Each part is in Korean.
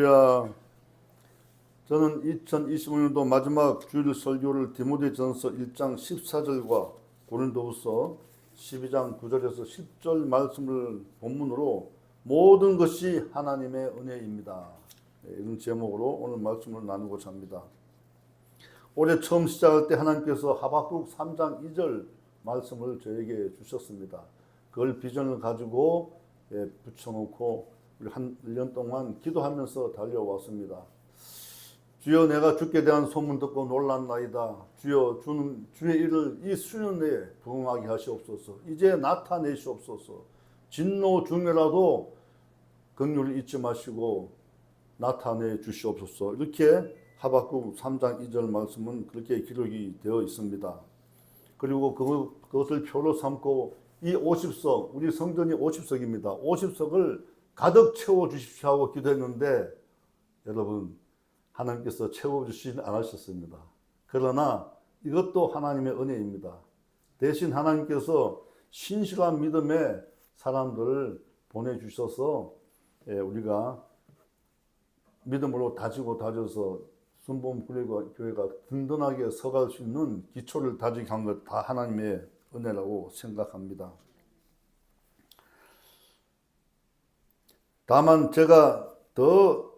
할렐루야. 저는 2025년도 마지막 주일 설교를 디모데전서 1장 14절과 고린도후서 12장 9절에서 10절 말씀을 본문으로 모든 것이 하나님의 은혜입니다. 이런 제목으로 오늘 말씀을 나누고자 합니다. 올해 처음 시작할 때 하나님께서 하박국 3장 2절 말씀을 저에게 주셨습니다. 그걸 비전을 가지고 붙여놓고 우리 한 1년 동안 기도하면서 달려왔습니다. 주여, 내가 주께 대한 소문 듣고 놀랐나이다. 주여, 주의 일을 이 수년 내에 부응하게 하시옵소서. 이제 나타내시옵소서. 진노 중에라도 긍휼을 잊지 마시고 나타내 주시옵소서. 이렇게 하박국 3장 2절 말씀은 그렇게 기록이 되어 있습니다. 그리고 그것을 표로 삼고 이 50석, 우리 성전이 50석입니다. 50석을 가득 채워주십시오 하고 기도했는데 여러분, 하나님께서 채워주시진 않으셨습니다. 그러나 이것도 하나님의 은혜입니다. 대신 하나님께서 신실한 믿음의 사람들을 보내주셔서 우리가 믿음으로 다져서 순복음교회가 든든하게 서갈 수 있는 기초를 다지게 한 것 다 하나님의 은혜라고 생각합니다. 다만 제가 더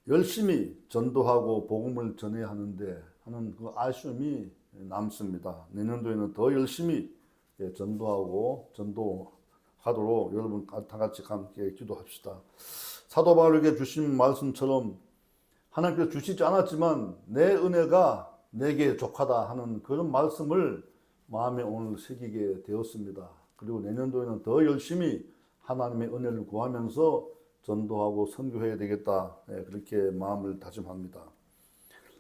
열심히 전도하고 복음을 전해야 하는데 하는 그 아쉬움이 남습니다. 내년도에는 더 열심히 전도하도록 여러분 다 같이 함께 기도합시다. 사도 바울에게 주신 말씀처럼 하나님께서 주시지 않았지만 내 은혜가 내게 족하다 하는 그런 말씀을 마음에 오늘 새기게 되었습니다. 그리고 내년도에는 더 열심히 하나님의 은혜를 구하면서 전도하고 선교해야 되겠다, 그렇게 마음을 다짐합니다.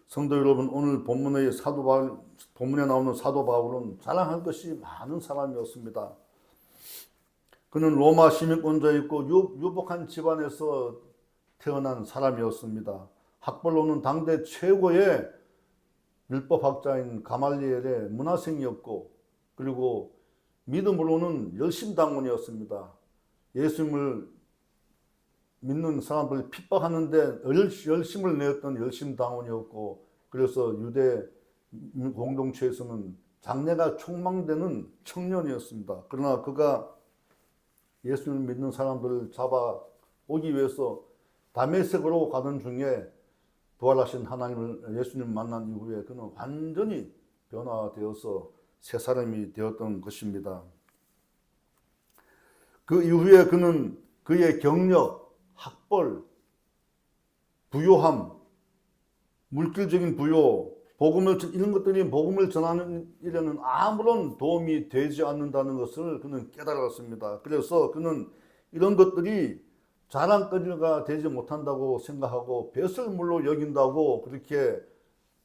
성도 여러분, 오늘 본문에 나오는 사도 바울은 자랑할 것이 많은 사람이었습니다. 그는 로마 시민권자였고 유복한 집안에서 태어난 사람이었습니다. 학벌로는 당대 최고의 율법학자인 가말리엘의 문화생이었고, 그리고 믿음으로는 열심당원이었습니다. 예수님을 믿는 사람들을 핍박하는데 열심을 내었던 열심당원이었고, 그래서 유대 공동체에서는 장래가 촉망되는 청년이었습니다. 그러나 그가 예수님을 믿는 사람들을 잡아오기 위해서 다메섹으로 가던 중에 부활하신 예수님을 만난 이후에 그는 완전히 변화되어서 새 사람이 되었던 것입니다. 그 이후에 그는 그의 경력, 학벌, 부요함, 물질적인 부요, 이런 것들이 복음을 전하는 일에는 아무런 도움이 되지 않는다는 것을 그는 깨달았습니다. 그래서 그는 이런 것들이 자랑거리가 되지 못한다고 생각하고 배설물로 여긴다고 그렇게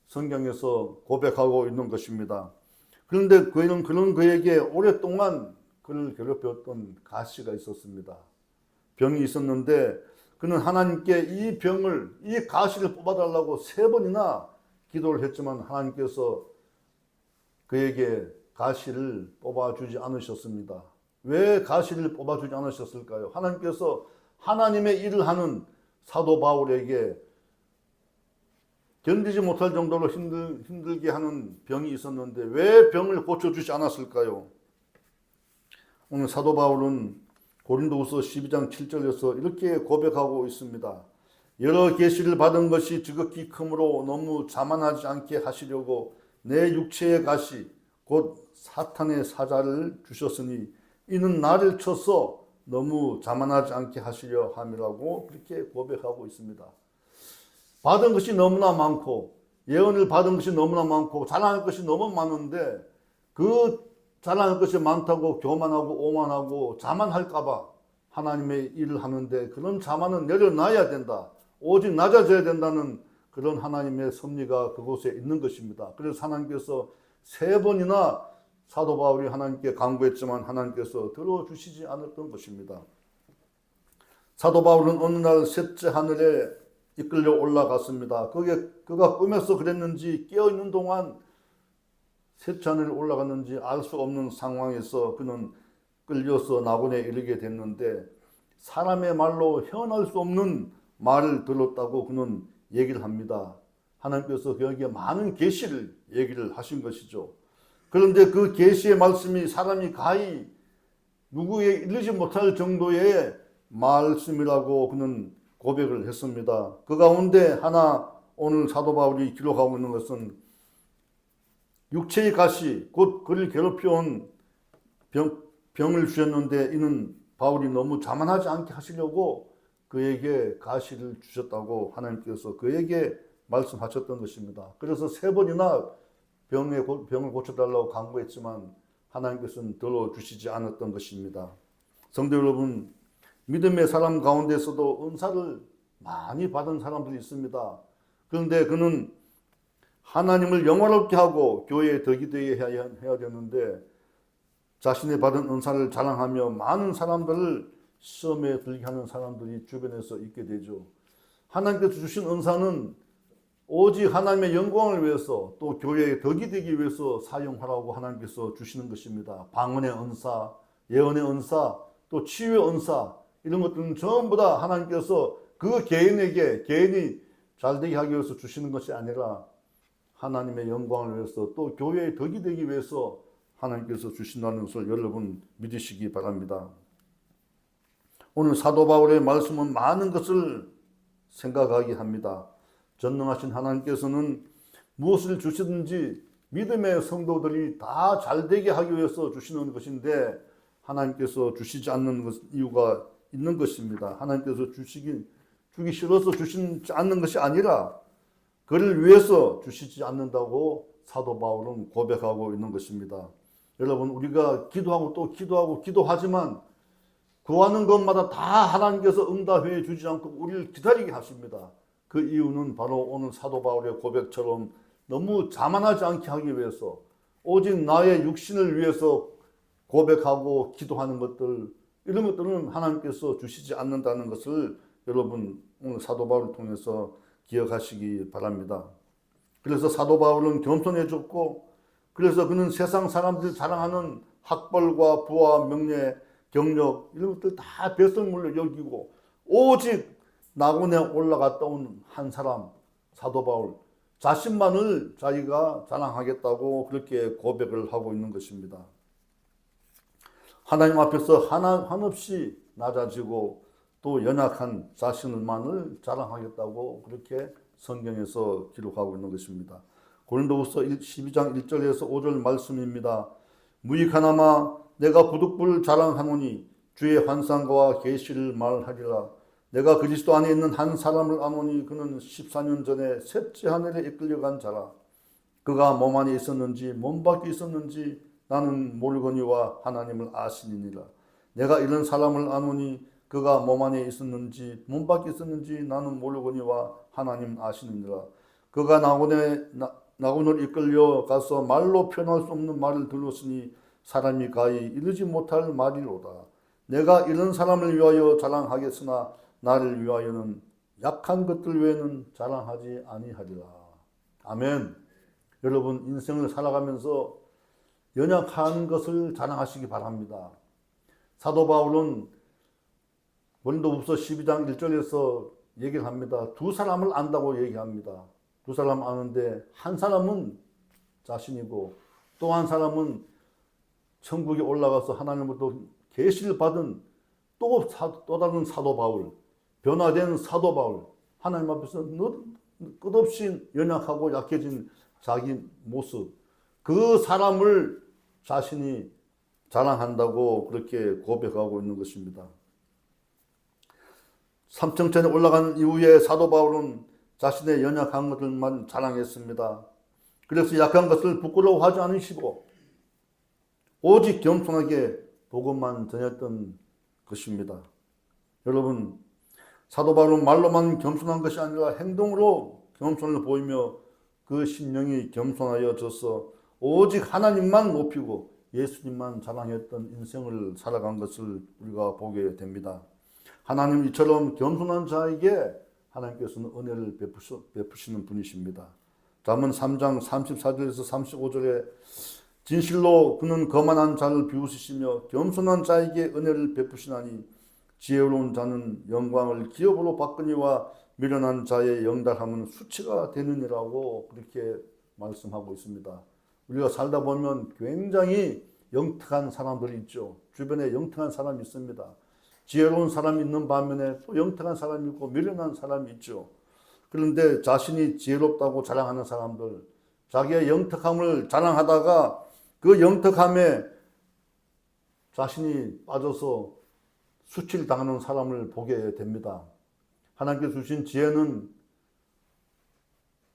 성경에서 고백하고 있는 것입니다. 그런데 그에게 오랫동안 그를 괴롭혔던 가시가 있었습니다. 병이 있었는데 그는 하나님께 이 가시를 뽑아달라고 3번이나 기도를 했지만 하나님께서 그에게 가시를 뽑아주지 않으셨습니다. 왜 가시를 뽑아주지 않으셨을까요? 하나님께서 하나님의 일을 하는 사도 바울에게 견디지 못할 정도로 힘들게 하는 병이 있었는데 왜 병을 고쳐주지 않았을까요? 오늘 사도 바울은 고린도후서 12장 7절에서 이렇게 고백하고 있습니다. 여러 계시를 받은 것이 지극히 크므로 너무 자만하지 않게 하시려고 내 육체의 가시 곧 사탄의 사자를 주셨으니 이는 나를 쳐서 너무 자만하지 않게 하시려 함이라고 그렇게 고백하고 있습니다. 받은 것이 너무나 많고 예언을 받은 것이 너무나 많고 자랑할 것이 너무 많은데 그 자랑할 것이 많다고 교만하고 오만하고 자만할까봐 하나님의 일을 하는데 그런 자만은 내려놔야 된다. 오직 낮아져야 된다는 그런 하나님의 섭리가 그곳에 있는 것입니다. 그래서 하나님께서 3번이나 사도 바울이 하나님께 간구했지만 하나님께서 들어주시지 않았던 것입니다. 사도 바울은 어느 날 셋째 하늘에 이끌려 올라갔습니다. 그가 꿈에서 그랬는지 깨어있는 동안 셋째 하늘에 올라갔는지 알 수 없는 상황에서 그는 끌려서 낙원에 이르게 됐는데 사람의 말로 헤어날 수 없는 말을 들었다고 그는 얘기를 합니다. 하나님께서 그에게 많은 계시를 얘기를 하신 것이죠. 그런데 그 계시의 말씀이 사람이 가히 누구에 이르지 못할 정도의 말씀이라고 그는 고백을 했습니다. 그 가운데 하나 오늘 사도 바울이 기록하고 있는 것은 육체의 가시 곧 그를 괴롭혀온 병을 주셨는데 이는 바울이 너무 자만하지 않게 하시려고 그에게 가시를 주셨다고 하나님께서 그에게 말씀하셨던 것입니다. 그래서 3번이나 병을 고쳐달라고 간구했지만 하나님께서는 들어주시지 않았던 것입니다. 성도 여러분, 믿음의 사람 가운데서도 은사를 많이 받은 사람들이 있습니다. 그런데 그는 하나님을 영화롭게 하고 교회에 덕이 되게 해야 되는데 자신이 받은 은사를 자랑하며 많은 사람들을 시험에 들게 하는 사람들이 주변에서 있게 되죠. 하나님께서 주신 은사는 오직 하나님의 영광을 위해서 또 교회에 덕이 되기 위해서 사용하라고 하나님께서 주시는 것입니다. 방언의 은사, 예언의 은사, 또 치유의 은사 이런 것들은 전부 다 하나님께서 그 개인에게 개인이 잘되게 하기 위해서 주시는 것이 아니라 하나님의 영광을 위해서 또 교회에 덕이 되기 위해서 하나님께서 주신다는 것을 여러분 믿으시기 바랍니다. 오늘 사도 바울의 말씀은 많은 것을 생각하게 합니다. 전능하신 하나님께서는 무엇을 주시든지 믿음의 성도들이 다 잘되게 하기 위해서 주시는 것인데 하나님께서 주시지 않는 이유가 있는 것입니다. 하나님께서 주기 싫어서 주시지 않는 것이 아니라 그를 위해서 주시지 않는다고 사도 바울은 고백하고 있는 것입니다. 여러분, 우리가 기도하고 또 기도하지만 구하는 것마다 다 하나님께서 응답해 주지 않고 우리를 기다리게 하십니다. 그 이유는 바로 오늘 사도 바울의 고백처럼 너무 자만하지 않게 하기 위해서 오직 나의 육신을 위해서 고백하고 기도하는 것들 이런 것들은 하나님께서 주시지 않는다는 것을 여러분 오늘 사도 바울을 통해서 기억하시기 바랍니다. 그래서 사도 바울은 겸손해졌고 그래서 그는 세상 사람들이 자랑하는 학벌과 부와 명예, 경력 이런 것들 다 배설물로 여기고 오직 낙원에 올라갔다 온 한 사람 사도 바울 자신만을 자기가 자랑하겠다고 그렇게 고백을 하고 있는 것입니다. 하나님 앞에서 한없이 낮아지고 또 연약한 자신만을 자랑하겠다고 그렇게 성경에서 기록하고 있는 것입니다. 고린도후서 12장 1절에서 5절 말씀입니다. 무익하나마 내가 부득불 자랑하노니 주의 환상과 계시를 말하리라. 내가 그리스도 안에 있는 한 사람을 아노니 그는 14년 전에 셋째 하늘에 이끌려간 자라. 그가 몸 안에 있었는지 몸 밖에 있었는지 나는 모르거니와 하나님을 아시니라. 내가 이런 사람을 아노니 그가 몸 안에 있었는지 몸 밖에 있었는지 나는 모르거니와 하나님 아시니라. 그가 낙원을 이끌려 가서 말로 표현할 수 없는 말을 들었으니 사람이 가히 이르지 못할 말이로다. 내가 이런 사람을 위하여 자랑하겠으나 나를 위하여는 약한 것들 외에는 자랑하지 아니하리라. 아멘. 여러분 인생을 살아가면서 연약한 것을 자랑하시기 바랍니다. 사도 바울은 고린도후서 12장 1절에서 얘기를 합니다. 두 사람을 안다고 얘기합니다. 두 사람 아는데 한 사람은 자신이고 또 한 사람은 천국에 올라가서 하나님으로부터 계시를 받은 또 다른 사도 바울, 변화된 사도 바울, 하나님 앞에서 끝없이 연약하고 약해진 자기 모습, 그 사람을 자신이 자랑한다고 그렇게 고백하고 있는 것입니다. 삼층천에 올라간 이후에 사도 바울은 자신의 연약한 것들만 자랑했습니다. 그래서 약한 것을 부끄러워하지 않으시고 오직 겸손하게 복음만 전했던 것입니다. 여러분, 사도 바울은 말로만 겸손한 것이 아니라 행동으로 겸손을 보이며 그 심령이 겸손하여져서 오직 하나님만 높이고 예수님만 자랑했던 인생을 살아간 것을 우리가 보게 됩니다. 하나님 이처럼 겸손한 자에게 하나님께서는 은혜를 베푸시는 분이십니다. 잠언 3장 34절에서 35절에 진실로 그는 거만한 자를 비웃으시며 겸손한 자에게 은혜를 베푸시나니 지혜로운 자는 영광을 기업으로 바꾸니와 미련한 자의 영달함은 수치가 되느니라고 그렇게 말씀하고 있습니다. 우리가 살다 보면 굉장히 영특한 사람들이 있죠. 주변에 영특한 사람이 있습니다. 지혜로운 사람이 있는 반면에 또 영특한 사람이 있고 미련한 사람이 있죠. 그런데 자신이 지혜롭다고 자랑하는 사람들, 자기의 영특함을 자랑하다가 그 영특함에 자신이 빠져서 수치를 당하는 사람을 보게 됩니다. 하나님께 주신 지혜는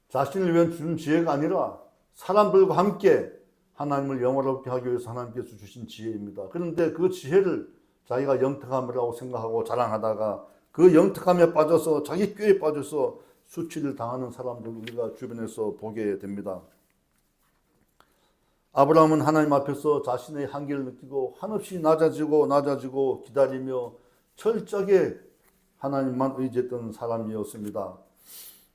자신을 위한 주신 지혜가 아니라 사람들과 함께 하나님을 영화롭게 하기 위해서 하나님께서 주신 지혜입니다. 그런데 그 지혜를 자기가 영특함이라고 생각하고 자랑하다가 그 영특함에 빠져서 자기 꾀에 빠져서 수치를 당하는 사람들 우리가 주변에서 보게 됩니다. 아브라함은 하나님 앞에서 자신의 한계를 느끼고 한없이 낮아지고 기다리며 철저하게 하나님만 의지했던 사람이었습니다.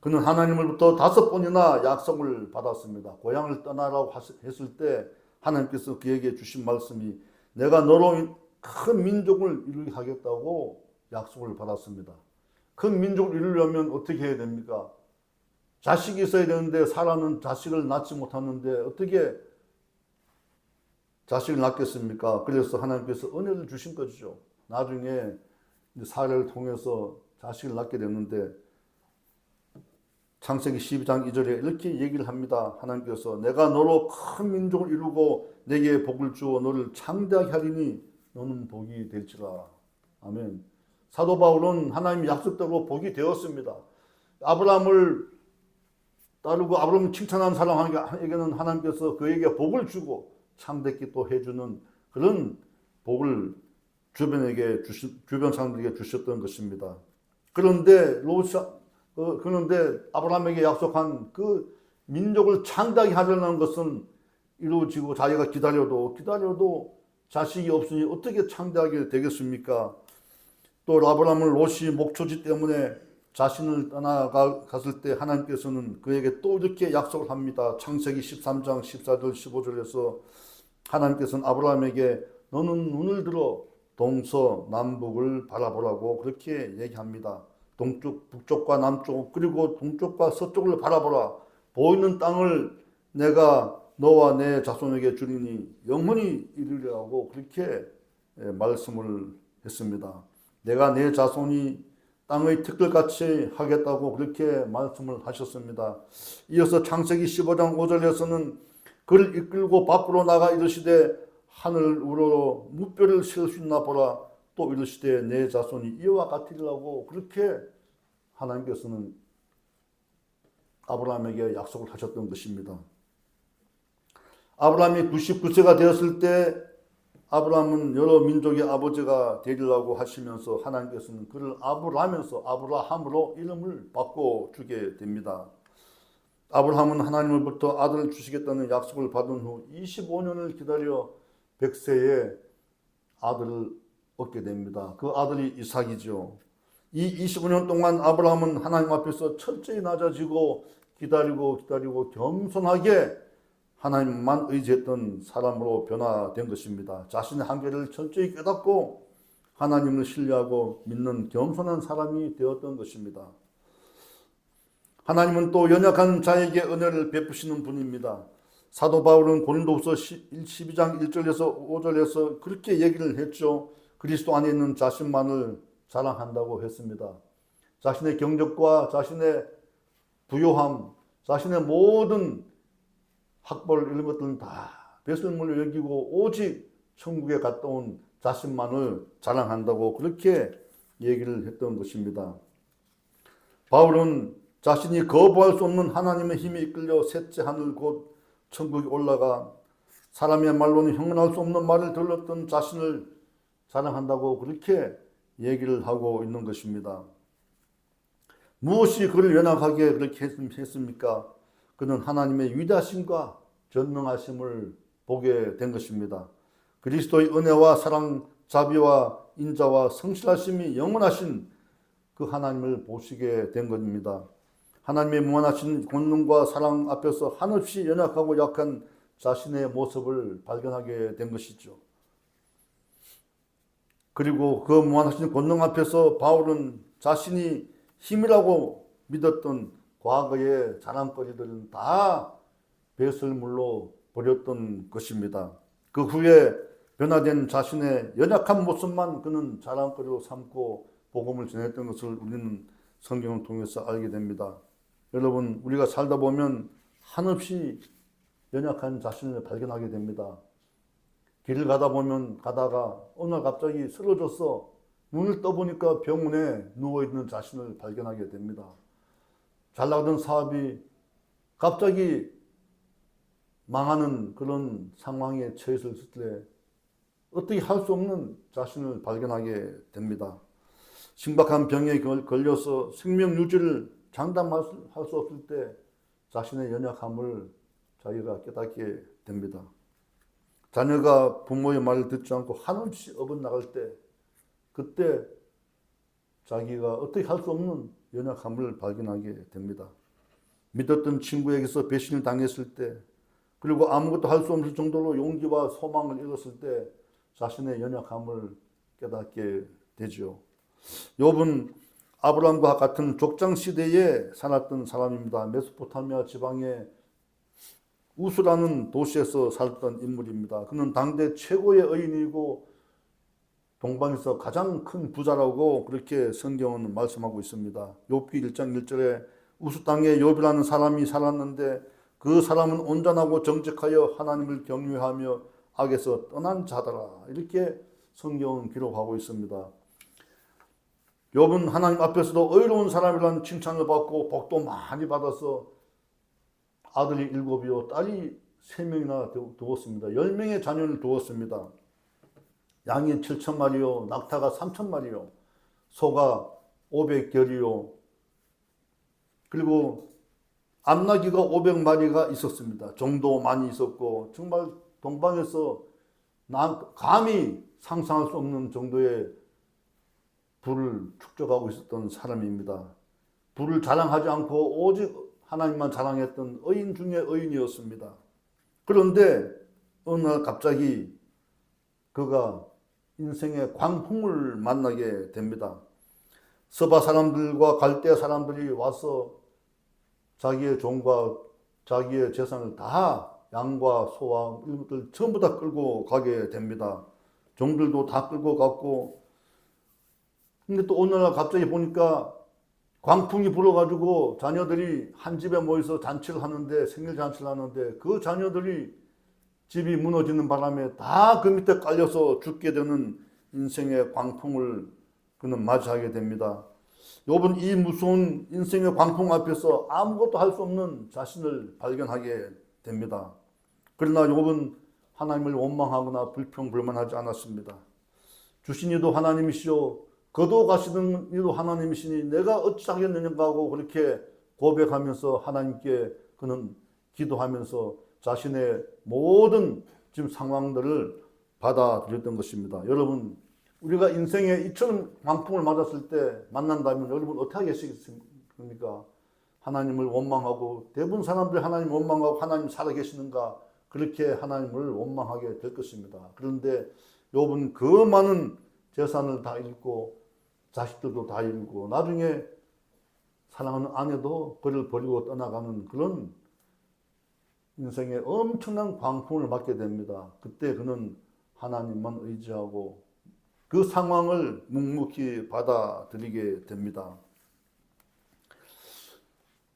그는 하나님으로부터 5번이나 약속을 받았습니다. 고향을 떠나라고 했을 때 하나님께서 그에게 주신 말씀이 내가 너로 큰 민족을 이루게 하겠다고 약속을 받았습니다. 큰 민족을 이루려면 어떻게 해야 됩니까? 자식이 있어야 되는데 사라는 자식을 낳지 못하는데 어떻게 자식을 낳겠습니까? 그래서 하나님께서 은혜를 주신 것이죠. 나중에 사례를 통해서 자식을 낳게 됐는데 창세기 12장 2절에 이렇게 얘기를 합니다. 하나님께서 내가 너로 큰 민족을 이루고 내게 복을 주어 너를 창대하게 하리니 너는 복이 될지라. 아멘. 사도 바울은 하나님의 약속대로 복이 되었습니다. 아브라함을 따르고 아브라함을 칭찬한 사람에게는 하나님께서 그에게 복을 주고 창대케 또 해주는 그런 복을 주변 사람들에게 주셨던 것입니다. 그런데 아브라함에게 약속한 그 민족을 창대하게 하려는 것은 이루어지고 자기가 기다려도 자식이 없으니 어떻게 창대하게 되겠습니까? 또 아브라함은 롯이 목초지 때문에 자신을 떠나갔을 때 하나님께서는 그에게 또 이렇게 약속을 합니다. 창세기 13장 14절 15절에서 하나님께서는 아브라함에게 너는 눈을 들어 동서남북을 바라보라고 그렇게 얘기합니다. 동쪽, 북쪽과 남쪽 그리고 동쪽과 서쪽을 바라보라. 보이는 땅을 내가 너와 내 자손에게 주리니 영원히 이르리라고 그렇게 말씀을 했습니다. 내가 내 자손이 땅의 티끌같이 하겠다고 그렇게 말씀을 하셨습니다. 이어서 창세기 15장 5절에서는 그를 이끌고 밖으로 나가 이르시되 하늘 우러러 무뼈를 셀 수 있나 보라. 또 이르시되 내 자손이 이와 같으리라고 그렇게 하나님께서는 아브라함에게 약속을 하셨던 것입니다. 아브라함이 99세가 되었을 때 아브라함은 여러 민족의 아버지가 되리라고 하시면서 하나님께서는 그를 아브라함으로 이름을 바꿔주게 됩니다. 아브라함은 하나님으로부터 아들을 주시겠다는 약속을 받은 후 25년을 기다려 100세에 아들을 얻게 됩니다. 그 아들이 이삭이죠. 이 25년 동안 아브라함은 하나님 앞에서 철저히 낮아지고 기다리고 겸손하게 하나님만 의지했던 사람으로 변화된 것입니다. 자신의 한계를 철저히 깨닫고 하나님을 신뢰하고 믿는 겸손한 사람이 되었던 것입니다. 하나님은 또 연약한 자에게 은혜를 베푸시는 분입니다. 사도 바울은 고린도후서 12장 1절에서 5절에서 그렇게 얘기를 했죠. 그리스도 안에 있는 자신만을 자랑한다고 했습니다. 자신의 경력과 자신의 부요함, 자신의 모든 학벌 이런 것들은 다 배설물로 여기고 오직 천국에 갔다 온 자신만을 자랑한다고 그렇게 얘기를 했던 것입니다. 바울은 자신이 거부할 수 없는 하나님의 힘에 이끌려 셋째 하늘 곧 천국에 올라가 사람의 말로는 형언할 수 없는 말을 들었던 자신을 자랑한다고 그렇게 얘기를 하고 있는 것입니다. 무엇이 그를 연약하게 그렇게 했습니까? 그는 하나님의 위대하심과 전능하심을 보게 된 것입니다. 그리스도의 은혜와 사랑, 자비와 인자와 성실하심이 영원하신 그 하나님을 보시게 된 것입니다. 하나님의 무한하신 권능과 사랑 앞에서 한없이 연약하고 약한 자신의 모습을 발견하게 된 것이죠. 그리고 그 무한하신 권능 앞에서 바울은 자신이 힘이라고 믿었던 과거의 자랑거리들은 다 배설물로 버렸던 것입니다. 그 후에 변화된 자신의 연약한 모습만 그는 자랑거리로 삼고 복음을 전했던 것을 우리는 성경을 통해서 알게 됩니다. 여러분, 우리가 살다 보면 한없이 연약한 자신을 발견하게 됩니다. 길을 가다가 어느 날 갑자기 쓰러져서 눈을 떠보니까 병원에 누워있는 자신을 발견하게 됩니다. 잘 나가던 사업이 갑자기 망하는 그런 상황에 처해서 있을 때 어떻게 할 수 없는 자신을 발견하게 됩니다. 심각한 병에 걸려서 생명 유지를 장담할 수 없을 때 자신의 연약함을 자기가 깨닫게 됩니다. 자녀가 부모의 말을 듣지 않고 한없이 어긋나갈 때 그때 자기가 어떻게 할 수 없는 연약함을 발견하게 됩니다. 믿었던 친구에게서 배신을 당했을 때 그리고 아무것도 할 수 없을 정도로 용기와 소망을 잃었을 때 자신의 연약함을 깨닫게 되죠. 욥은 아브라함과 같은 족장 시대에 살았던 사람입니다. 메소포타미아 지방의 우스라는 도시에서 살았던 인물입니다. 그는 당대 최고의 의인이고 동방에서 가장 큰 부자라고 그렇게 성경은 말씀하고 있습니다. 욥기 1장 1절에 우스 땅에 욥이라는 사람이 살았는데 그 사람은 온전하고 정직하여 하나님을 경외하며 악에서 떠난 자더라. 이렇게 성경은 기록하고 있습니다. 욥은 하나님 앞에서도 의로운 사람이라는 칭찬을 받고 복도 많이 받아서 아들이 7이요 딸이 3명이나 두었습니다. 10명의 자녀를 두었습니다. 양이 7,000마리요 낙타가 3,000마리요 소가 500결이요 그리고 암나귀가 500마리가 있었습니다. 정도 많이 있었고 정말 동방에서 감히 상상할 수 없는 정도의 부를 축적하고 있었던 사람입니다. 부를 자랑하지 않고 오직 하나님만 자랑했던 의인 중에 의인이었습니다. 그런데 어느 날 갑자기 그가 인생의 광풍을 만나게 됩니다. 서바 사람들과 갈대 사람들이 와서 자기의 종과 자기의 재산을 다 양과 소와 이런 것들 전부 다 끌고 가게 됩니다. 종들도 다 끌고 갔고 근데 또 어느 날 갑자기 보니까 광풍이 불어가지고 자녀들이 한 집에 모여서 잔치를 하는데 생일 잔치를 하는데 그 자녀들이 집이 무너지는 바람에 다 그 밑에 깔려서 죽게 되는 인생의 광풍을 그는 맞이하게 됩니다. 욥은 이 무서운 인생의 광풍 앞에서 아무것도 할 수 없는 자신을 발견하게 됩니다. 그러나 욥은 하나님을 원망하거나 불평불만하지 않았습니다. 주신 이도 하나님이시오 거둬가시는 이도 하나님이시니 내가 어찌하겠느냐 하고 그렇게 고백하면서 하나님께 그는 기도하면서 자신의 모든 지금 상황들을 받아들였던 것입니다. 여러분 우리가 인생에 이처럼 광풍을 맞았을 때 만난다면 여러분 어떻게 하겠습니까? 하나님을 원망하고 대부분 사람들이 하나님 원망하고 하나님 살아계시는가 그렇게 하나님을 원망하게 될 것입니다. 그런데 욥은 그 많은 재산을 다 잃고 자식들도 다 잃고 나중에 사랑하는 아내도 그를 버리고 떠나가는 그런 인생에 엄청난 광풍을 맞게 됩니다. 그때 그는 하나님만 의지하고 그 상황을 묵묵히 받아들이게 됩니다.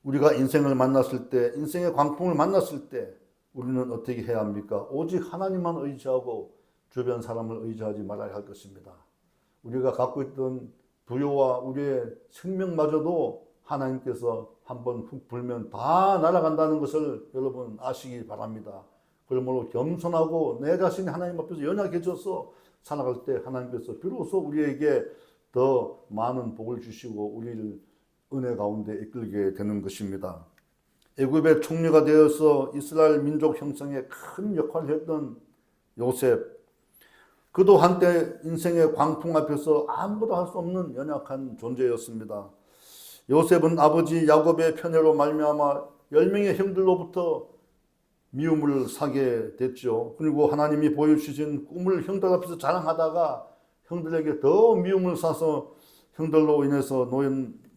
우리가 인생을 만났을 때, 인생의 광풍을 만났을 때 우리는 어떻게 해야 합니까? 오직 하나님만 의지하고 주변 사람을 의지하지 말아야 할 것입니다. 우리가 갖고 있던 부여와 우리의 생명마저도 하나님께서 한번 훅 불면 다 날아간다는 것을 여러분 아시기 바랍니다. 그러므로 겸손하고 내 자신이 하나님 앞에서 연약해져서 살아갈 때 하나님께서 비로소 우리에게 더 많은 복을 주시고 우리를 은혜 가운데 이끌게 되는 것입니다. 애굽의 총리가 되어서 이스라엘 민족 형성에 큰 역할을 했던 요셉, 그도 한때 인생의 광풍 앞에서 아무것도 할 수 없는 연약한 존재였습니다. 요셉은 아버지 야곱의 편애로 말미암아 10명의 형들로부터 미움을 사게 됐죠. 그리고 하나님이 보여주신 꿈을 형들 앞에서 자랑하다가 형들에게 더 미움을 사서 형들로 인해서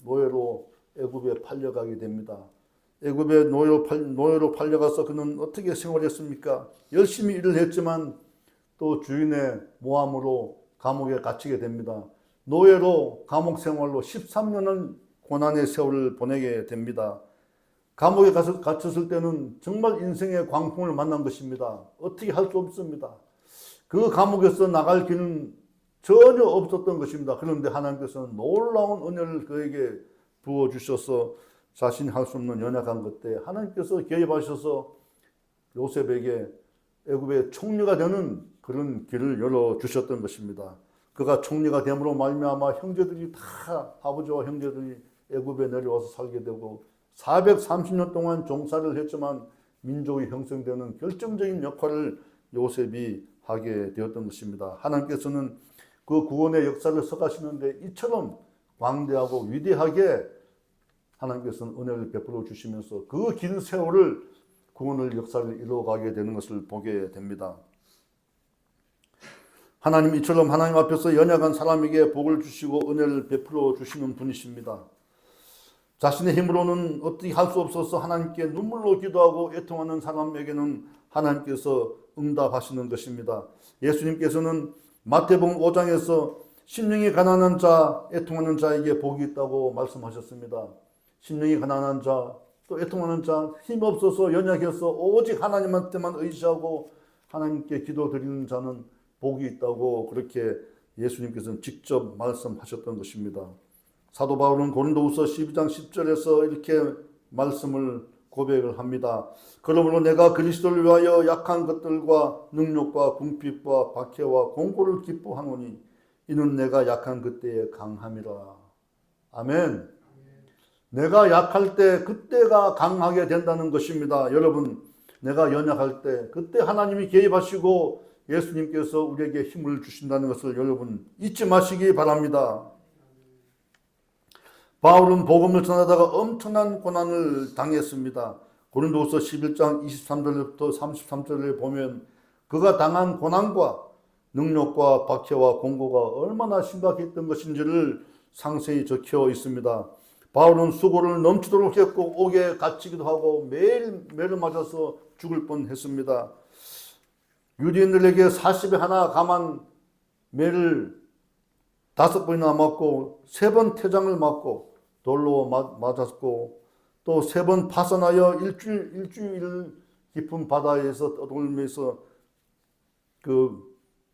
노예로 애굽에 팔려가게 됩니다. 애굽에 노예로 팔려가서 그는 어떻게 생활했습니까? 열심히 일을 했지만 또 주인의 모함으로 감옥에 갇히게 됩니다. 노예로 감옥 생활로 13년을 고난의 세월을 보내게 됩니다. 감옥에 갇혔을 때는 정말 인생의 광풍을 만난 것입니다. 어떻게 할 수 없습니다. 그 감옥에서 나갈 길은 전혀 없었던 것입니다. 그런데 하나님께서는 놀라운 은혜를 그에게 부어주셔서 자신이 할 수 없는 연약한 것 때 하나님께서 개입하셔서 요셉에게 애굽의 총리가 되는 그런 길을 열어주셨던 것입니다. 그가 총리가 됨으로 말미암아 형제들이 다 아버지와 형제들이 애굽에 내려와서 살게 되고 430년 동안 종살이를 했지만 민족이 형성되는 결정적인 역할을 요셉이 하게 되었던 것입니다. 하나님께서는 그 구원의 역사를 서가시는데 이처럼 광대하고 위대하게 하나님께서는 은혜를 베풀어 주시면서 그 긴 세월을 구원의 역사를 이루어가게 되는 것을 보게 됩니다. 하나님 이처럼 하나님 앞에서 연약한 사람에게 복을 주시고 은혜를 베풀어 주시는 분이십니다. 자신의 힘으로는 어떻게 할 수 없어서 하나님께 눈물로 기도하고 애통하는 사람에게는 하나님께서 응답하시는 것입니다. 예수님께서는 마태복음 5장에서 심령이 가난한 자, 애통하는 자에게 복이 있다고 말씀하셨습니다. 심령이 가난한 자, 또 애통하는 자, 힘없어서 연약해서 오직 하나님한테만 의지하고 하나님께 기도드리는 자는 복이 있다고 그렇게 예수님께서는 직접 말씀하셨던 것입니다. 사도 바울은 고린도후서 12장 10절에서 이렇게 말씀을 고백을 합니다. 그러므로 내가 그리스도를 위하여 약한 것들과 능력과 궁핍과 박해와 공고를 기뻐하노니 이는 내가 약한 그때에 강함이라. 아멘. 내가 약할 때 그때가 강하게 된다는 것입니다. 여러분, 내가 연약할 때 그때 하나님이 개입하시고 예수님께서 우리에게 힘을 주신다는 것을 여러분 잊지 마시기 바랍니다. 바울은 복음을 전하다가 엄청난 고난을 당했습니다. 고린도후서 11장 23절부터 33절에 보면 그가 당한 고난과 능력과 박해와 공고가 얼마나 심각했던 것인지를 상세히 적혀 있습니다. 바울은 수고를 넘치도록 했고 옥에 갇히기도 하고 매일 매를 맞아서 죽을 뻔했습니다. 유대인들에게 40에 하나 감한 매를 5번이나 맞고 3번 태장을 맞고 돌로 맞았고 또 3번 파선하여 일주일 깊은 바다에서 떠돌면서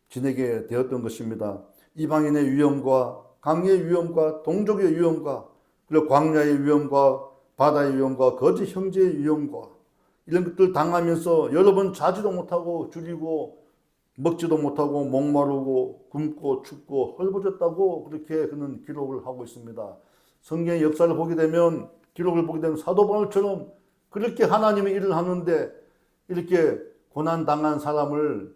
지내게 되었던 것입니다. 이방인의 위험과 강의 위험과 동족의 위험과 그리고 광야의 위험과 바다의 위험과 거짓 형제의 위험과 이런 것들 당하면서 여러 번 자지도 못하고 줄이고 먹지도 못하고 목마르고 굶고 춥고 헐벗었다고 그렇게 그는 기록을 하고 있습니다. 성경의 역사를 보게 되면 기록을 보게 되면 사도 바울처럼 그렇게 하나님의 일을 하는데 이렇게 고난당한 사람을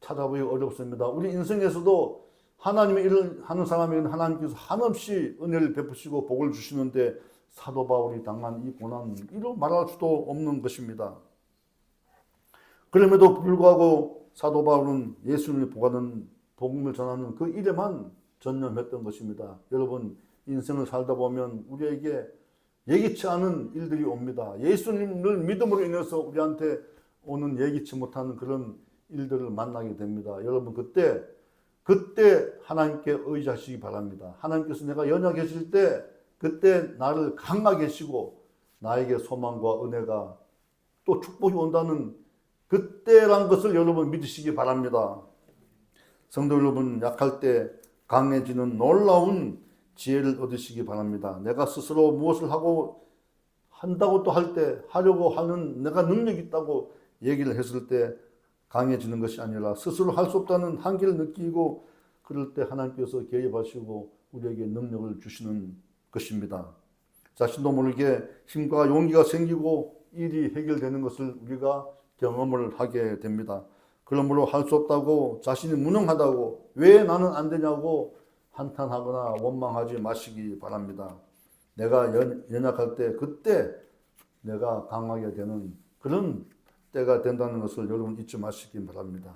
찾아보기 어렵습니다. 우리 인생에서도 하나님의 일을 하는 사람에게는 하나님께서 한없이 은혜를 베푸시고 복을 주시는데 사도 바울이 당한 이 고난 이로 말할 수도 없는 것입니다. 그럼에도 불구하고 사도 바울은 예수님을 보가는 복음을 전하는 그 일에만 전념했던 것입니다. 여러분 인생을 살다 보면 우리에게 예기치 않은 일들이 옵니다. 예수님을 믿음으로 인해서 우리한테 오는 예기치 못하는 그런 일들을 만나게 됩니다. 여러분 그때 하나님께 의지하시기 바랍니다. 하나님께서 내가 연약해질 때 그때 나를 강하게 하시고 나에게 소망과 은혜가 또 축복이 온다는 그때란 것을 여러분 믿으시기 바랍니다. 성도 여러분 약할 때 강해지는 놀라운 지혜를 얻으시기 바랍니다. 내가 스스로 무엇을 한다고 또 할 때 하려고 하는 내가 능력이 있다고 얘기를 했을 때 강해지는 것이 아니라 스스로 할 수 없다는 한계를 느끼고 그럴 때 하나님께서 개입하시고 우리에게 능력을 주시는 것입니다. 자신도 모르게 힘과 용기가 생기고 일이 해결되는 것을 우리가 경험을 하게 됩니다. 그러므로 할 수 없다고 자신이 무능하다고 왜 나는 안 되냐고 한탄하거나 원망하지 마시기 바랍니다. 내가 연약할 때 그때 내가 강하게 되는 그런 때가 된다는 것을 여러분 잊지 마시기 바랍니다.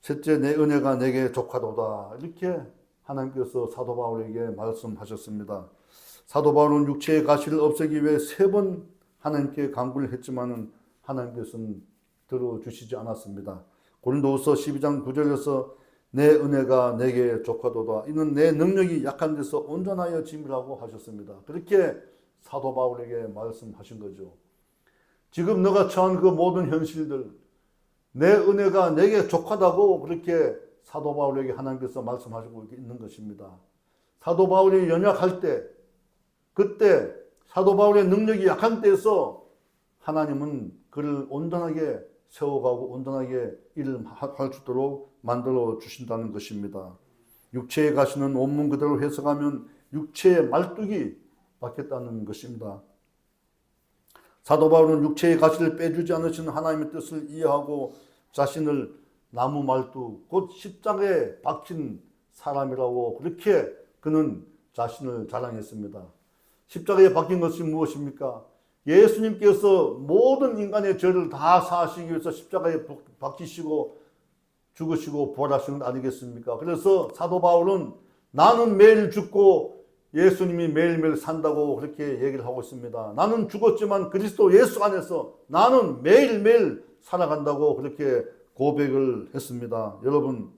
셋째, 내 은혜가 내게 족하도다. 이렇게 하나님께서 사도 바울에게 말씀하셨습니다. 사도 바울은 육체의 가시를 없애기 위해 3번 하나님께 간구를 했지만은 하나님께서는 들어주시지 않았습니다. 고린도후서 12장 9절에서 내 은혜가 내게 족하도다. 이는 내 능력이 약한 데서 온전하여 짐이라고 하셨습니다. 그렇게 사도 바울에게 말씀하신 거죠. 지금 너가 처한 그 모든 현실들, 내 은혜가 내게 족하다고 그렇게 사도 바울에게 하나님께서 말씀하시고 있는 것입니다. 사도 바울이 연약할 때, 그때 사도 바울의 능력이 약한 때에서 하나님은 그를 온전하게 세워가고 온전하게 일을 할 수 있도록 만들어 주신다는 것입니다. 육체의 가시는 원문 그대로 해석하면 육체의 말뚝이 받겠다는 것입니다. 사도 바울은 육체의 가시를 빼주지 않으시는 하나님의 뜻을 이해하고 자신을 나무 말뚝, 곧 십자가에 박힌 사람이라고 그렇게 그는 자신을 자랑했습니다. 십자가에 박힌 것이 무엇입니까? 예수님께서 모든 인간의 죄를 다 사하시기 위해서 십자가에 박히시고 죽으시고 부활하신 것 아니겠습니까? 그래서 사도 바울은 나는 매일 죽고 예수님이 매일매일 산다고 그렇게 얘기를 하고 있습니다. 나는 죽었지만 그리스도 예수 안에서 나는 매일매일 살아간다고 그렇게 고백을 했습니다. 여러분,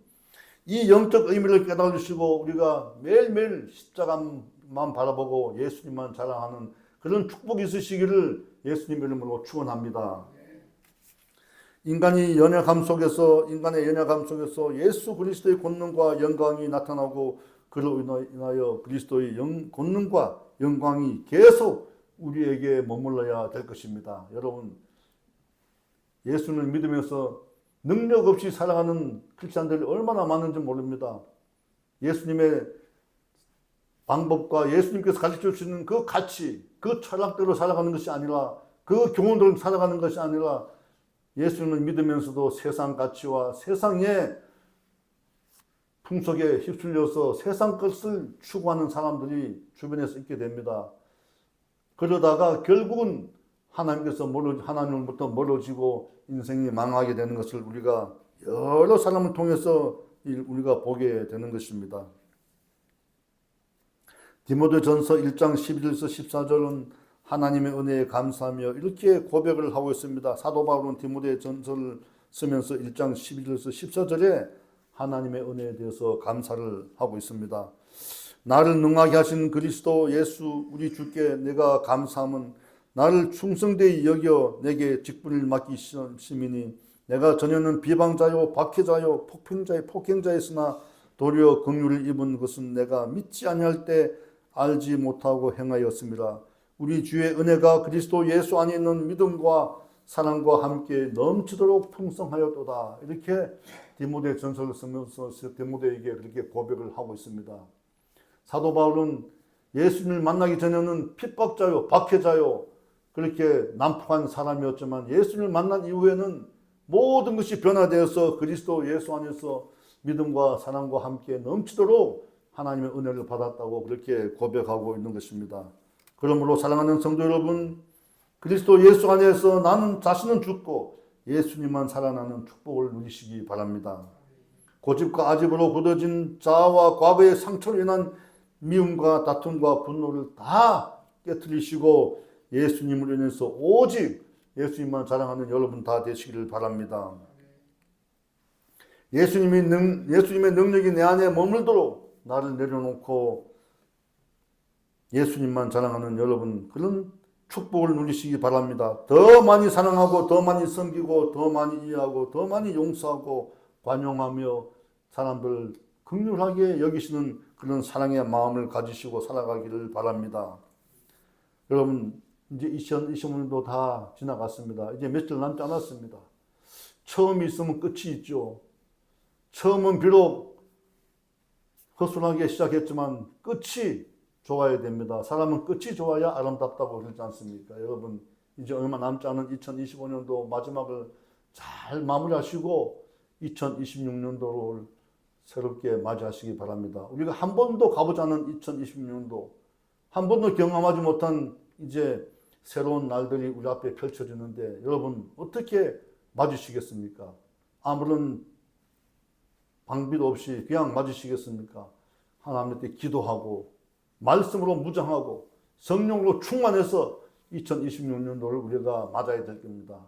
이 영적 의미를 깨달으시고 우리가 매일매일 십자가만 바라보고 예수님만 자랑하는 그런 축복이 있으시기를 예수님 이름으로 축원합니다. 인간의 연약함 속에서 예수 그리스도의 권능과 영광이 나타나고 그로 인하여 그리스도의 권능과 영광이 계속 우리에게 머물러야 될 것입니다. 여러분, 예수를 믿으면서 능력 없이 살아가는 크리스찬들이 얼마나 많은지 모릅니다. 예수님의 방법과 예수님께서 가르쳐 주시는 그 가치, 그 철학대로 살아가는 것이 아니라, 그 교훈대로 살아가는 것이 아니라 예수님을 믿으면서도 세상 가치와 세상의 풍속에 휩쓸려서 세상 것을 추구하는 사람들이 주변에서 있게 됩니다. 그러다가 결국은 하나님으로부터 멀어지고 인생이 망하게 되는 것을 우리가 여러 사람을 통해서 우리가 보게 되는 것입니다. 디모데전서 1장 11절에서 14절은 하나님의 은혜에 감사하며 이렇게 고백을 하고 있습니다. 사도 바울은 디모데전서를 쓰면서 1장 11절에서 14절에 하나님의 은혜에 대해서 감사를 하고 있습니다. 나를 능하게 하신 그리스도 예수 우리 주께 내가 감사함은 나를 충성되이 여겨 내게 직분을 맡기심이니 내가 전에는 비방자요 박해자요 폭행자였으나 도리어 긍휼을 입은 것은 내가 믿지 아니할 때 알지 못하고 행하였습니다. 우리 주의 은혜가 그리스도 예수 안에 있는 믿음과 사랑과 함께 넘치도록 풍성하였도다. 이렇게 디모데 전서를 쓰면서 디모데에게 그렇게 고백을 하고 있습니다. 사도 바울은 예수님을 만나기 전에는 핍박자요, 박해자요, 그렇게 난폭한 사람이었지만 예수님을 만난 이후에는 모든 것이 변화되어서 그리스도 예수 안에서 믿음과 사랑과 함께 넘치도록 하나님의 은혜를 받았다고 그렇게 고백하고 있는 것입니다. 그러므로 사랑하는 성도 여러분, 그리스도 예수 안에서 나는 자신은 죽고 예수님만 살아나는 축복을 누리시기 바랍니다. 고집과 아집으로 굳어진 자아와 과거의 상처로 인한 미움과 다툼과 분노를 다 깨트리시고 예수님을 인해서 오직 예수님만 자랑하는 여러분 다 되시기를 바랍니다. 예수님의 능력이 내 안에 머물도록 나를 내려놓고 예수님만 자랑하는 여러분, 그런 축복을 누리시기 바랍니다. 더 많이 사랑하고 더 많이 섬기고 더 많이 이해하고 더 많이 용서하고 관용하며 사람들을 긍휼하게 여기시는 그런 사랑의 마음을 가지시고 살아가기를 바랍니다. 여러분, 이제 2025년도 다 지나갔습니다. 이제 며칠 남지 않았습니다. 처음이 있으면 끝이 있죠. 처음은 비록 허술하게 시작했지만 끝이 좋아야 됩니다. 사람은 끝이 좋아야 아름답다고 그러지 않습니까? 여러분, 이제 얼마 남지 않은 2025년도 마지막을 잘 마무리하시고 2026년도를 새롭게 맞이하시기 바랍니다. 우리가 한 번도 가보지 않은 2026년도, 한 번도 경험하지 못한 이제 새로운 날들이 우리 앞에 펼쳐지는데 여러분 어떻게 맞으시겠습니까? 아무런 방비도 없이 그냥 맞으시겠습니까? 하나님께 기도하고 말씀으로 무장하고 성령으로 충만해서 2026년도를 우리가 맞아야 될 겁니다.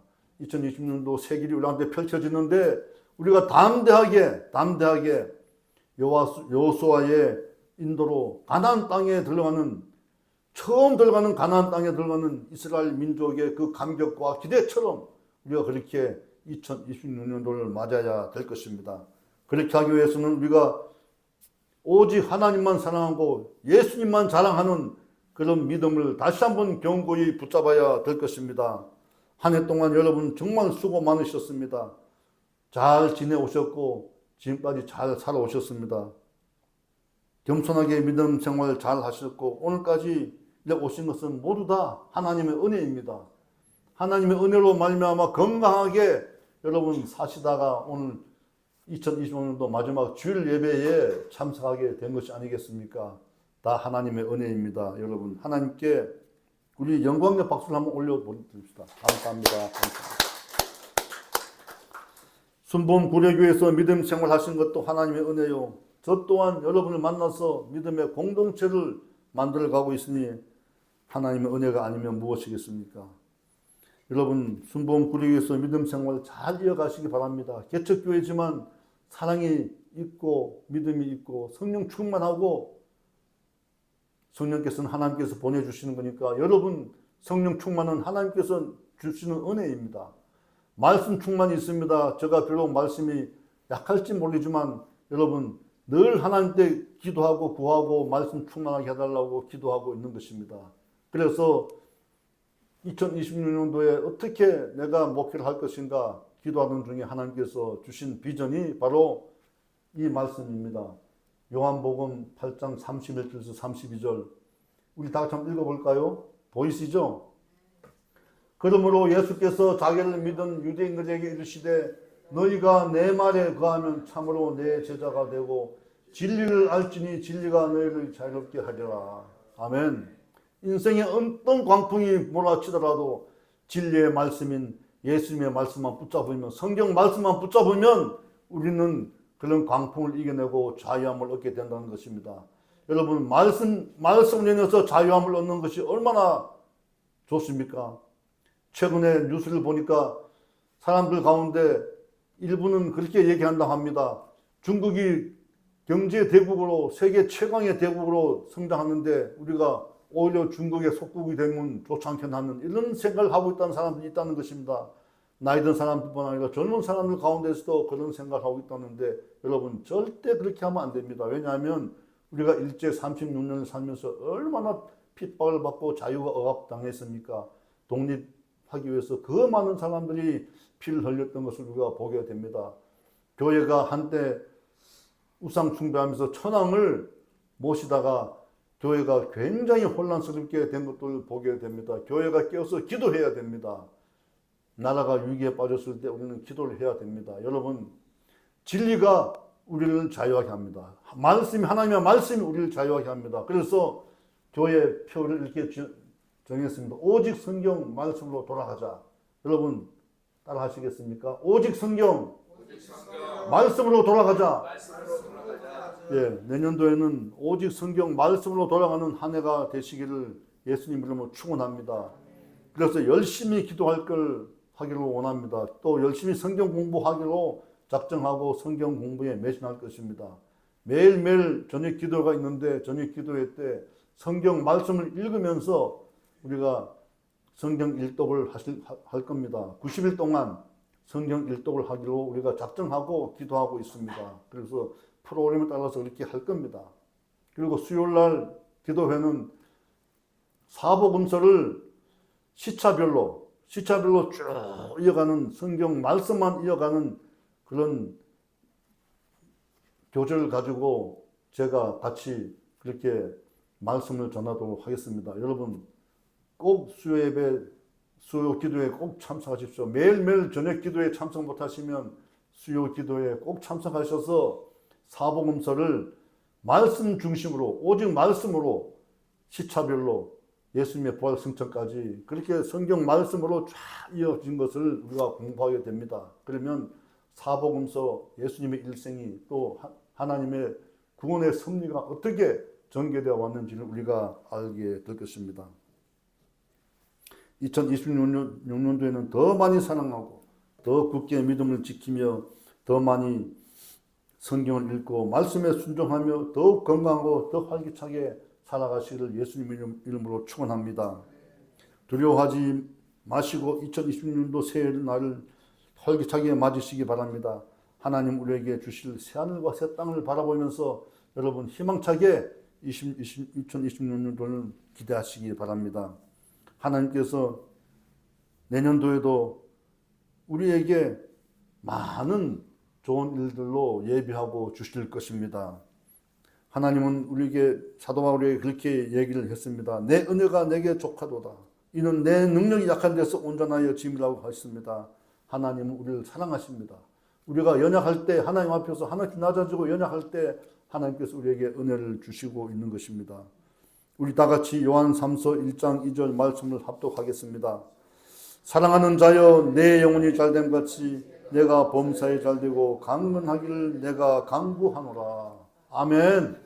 2026년도 새 길이 우리한테 펼쳐지는데 우리가 담대하게 여호수아의 인도로 가나안 땅에 들어가는 처음 들어가는 가나안 땅에 들어가는 이스라엘 민족의 그 감격과 기대처럼 우리가 그렇게 2026년도를 맞아야 될 것입니다. 그렇게 하기 위해서는 우리가 오직 하나님만 사랑하고 예수님만 자랑하는 그런 믿음을 다시 한번 견고히 붙잡아야 될 것입니다. 한 해 동안 여러분 정말 수고 많으셨습니다. 잘 지내오셨고 지금까지 잘 살아오셨습니다. 겸손하게 믿음 생활 잘 하셨고 오늘까지 오신 것은 모두 다 하나님의 은혜입니다. 하나님의 은혜로 말미암아 건강하게 여러분 사시다가 오늘 2025년도 마지막 주일 예배에 참석하게 된 것이 아니겠습니까? 다 하나님의 은혜입니다. 여러분 하나님께 우리 영광의 박수를 한번 올려드립시다. 감사합니다. 순봉 구례교회에서 믿음 생활하신 것도 하나님의 은혜요. 저 또한 여러분을 만나서 믿음의 공동체를 만들어가고 있으니 하나님의 은혜가 아니면 무엇이겠습니까? 여러분 순봉 구례교회에서 믿음 생활 잘 이어가시기 바랍니다. 개척교회지만 사랑이 있고 믿음이 있고 성령 충만하고 성령께서는 하나님께서 보내주시는 거니까 여러분 성령 충만은 하나님께서 주시는 은혜입니다. 말씀 충만이 있습니다. 제가 비록 말씀이 약할지 모르지만 여러분 늘 하나님께 기도하고 구하고 말씀 충만하게 해달라고 기도하고 있는 것입니다. 그래서 2026년도에 어떻게 내가 목회를 할 것인가 기도하는 중에 하나님께서 주신 비전이 바로 이 말씀입니다. 요한복음 8장 31절에서 32절 우리 다 같이 한번 읽어볼까요? 보이시죠? 그러므로 예수께서 자기를 믿은 유대인들에게 이르시되 너희가 내 말에 거하면 참으로 내 제자가 되고 진리를 알지니 진리가 너희를 자유롭게 하리라. 아멘. 인생에 어떤 광풍이 몰아치더라도 진리의 말씀인 예수님의 말씀만 붙잡으면 성경 말씀만 붙잡으면 우리는 그런 광풍을 이겨내고 자유함을 얻게 된다는 것입니다. 여러분 말씀을 인해서 자유함을 얻는 것이 얼마나 좋습니까? 최근에 뉴스를 보니까 사람들 가운데 일부는 그렇게 얘기한다고 합니다. 중국이 경제 대국으로 세계 최강의 대국으로 성장하는데 우리가 오히려 중국의 속국이 되면 좋지 않겠나는 이런 생각을 하고 있다는 사람들이 있다는 것입니다. 나이 든 사람뿐만 아니라 젊은 사람들 가운데서도 그런 생각을 하고 있다는데 여러분 절대 그렇게 하면 안 됩니다. 왜냐하면 우리가 일제 36년을 살면서 얼마나 핍박을 받고 자유가 억압당했습니까? 독립하기 위해서 그 많은 사람들이 피를 흘렸던 것을 우리가 보게 됩니다. 교회가 한때 우상 숭배하면서 천황을 모시다가 교회가 굉장히 혼란스럽게 된 것들을 보게 됩니다. 교회가 깨어서 기도해야 됩니다. 나라가 위기에 빠졌을 때 우리는 기도를 해야 됩니다. 여러분 진리가 우리를 자유하게 합니다. 하나님의 말씀이 우리를 자유하게 합니다. 그래서 교회 표를 이렇게 정했습니다. 오직 성경 말씀으로 돌아가자. 여러분 따라 하시겠습니까? 오직 성경 말씀으로 돌아가자. 예, 내년도에는 오직 성경 말씀으로 돌아가는 한 해가 되시기를 예수님 이름으로 축원합니다. 그래서 열심히 기도할 걸 하기를 원합니다. 또 열심히 성경 공부하기로 작정하고 성경 공부에 매진할 것입니다. 매일매일 저녁 기도가 있는데 저녁 기도회 때 성경 말씀을 읽으면서 우리가 성경 일독을 할 겁니다. 90일 동안 성경 일독을 하기로 우리가 작정하고 기도하고 있습니다. 그래서 프로그램에 따라서 그렇게 할 겁니다. 그리고 수요일날 기도회는 사복음서를 시차별로 쭉 이어가는 성경 말씀만 이어가는 그런 교재를 가지고 제가 같이 그렇게 말씀을 전하도록 하겠습니다. 여러분 꼭 수요 기도에 꼭 참석하십시오. 매일매일 저녁 기도에 참석 못하시면 수요 기도에 꼭 참석하셔서 사복음서를 말씀 중심으로 오직 말씀으로 시차별로 예수님의 부활 승천까지 그렇게 성경 말씀으로 쫙 이어진 것을 우리가 공부하게 됩니다. 그러면 사복음서 예수님의 일생이 또 하나님의 구원의 섭리가 어떻게 전개되어 왔는지를 우리가 알게 될 것입니다. 2026년도에는 더 많이 사랑하고 더 굳게 믿음을 지키며 더 많이 성경을 읽고 말씀에 순종하며 더욱 건강하고 더 활기차게 살아가시기를 예수님의 이름으로 축원합니다. 두려워하지 마시고 2026년도 새해날을 활기차게 맞으시기 바랍니다. 하나님 우리에게 주실 새하늘과 새 땅을 바라보면서 여러분 희망차게 2026년도를 기대하시기 바랍니다. 하나님께서 내년도에도 우리에게 많은 좋은 일들로 예비하고 주실 것입니다. 하나님은 우리에게 사도 바울에게 그렇게 얘기를 했습니다. 내 은혜가 내게 족하도다. 이는 내 능력이 약한 데서 온전하여 짐이라고 하셨습니다. 하나님은 우리를 사랑하십니다. 우리가 연약할 때 하나님 앞에서 하나씩 낮아지고 연약할 때 하나님께서 우리에게 은혜를 주시고 있는 것입니다. 우리 다 같이 요한 3서 1장 2절 말씀을 합독하겠습니다. 사랑하는 자여 내 영혼이 잘됨 같이 내가 범사에 잘되고 강건하기를 내가 간구하노라. 아멘.